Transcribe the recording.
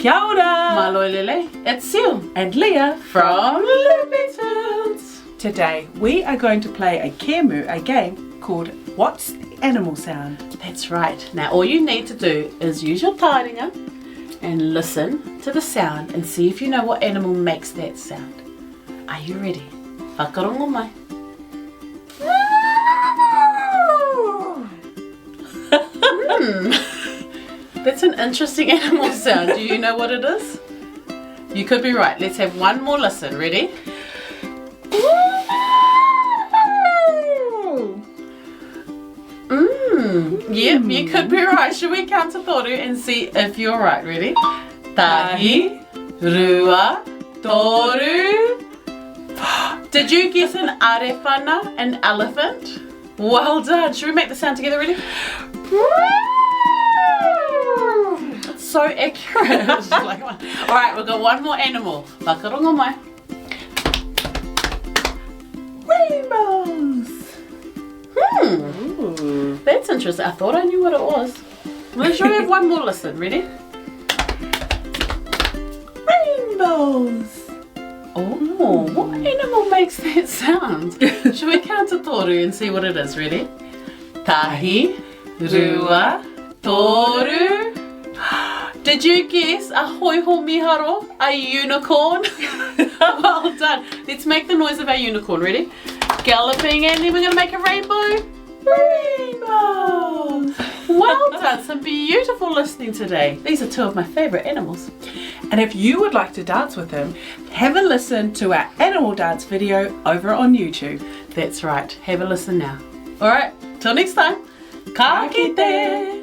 Kia ora! Malolele, it's Sil And Leah. from Loopy Tunes. Today we are going to play a kemu, a game called What's the Animal Sound? That's right. Now all you need to do is use your taringa and listen to the sound and see if you know what animal makes that sound. Are you ready? Whakarongo mai. That's an interesting animal sound. Do you know what it is? You could be right. Let's have one more listen. Ready? Yep, you could be right. Should we count to toru and see if you're right? Ready? Tahi, rua, toru. Did you guess an arewhana, an elephant? Well done. Should we make the sound together? Ready? It's so accurate. Alright, we've got one more animal. Whakarongo mai. Rainbows! Ooh, that's interesting. I thought I knew what it was. Let's try to have one more listen. Ready? Rainbows! Oh, what animal makes that sound? Should we count to toru and see what it is? Ready? Tahi, rua, toru. Did you guess a hoiho miharo, a unicorn? Well done. Let's make the noise of our unicorn. Ready? Galloping, and then we're going to make a rainbow. Rainbow! Well done. Some beautiful listening today. These are two of my favourite animals. And if you would like to dance with him, have a listen to our animal dance video over on YouTube. That's right. Have a listen now. Alright, till next time. Ka kite!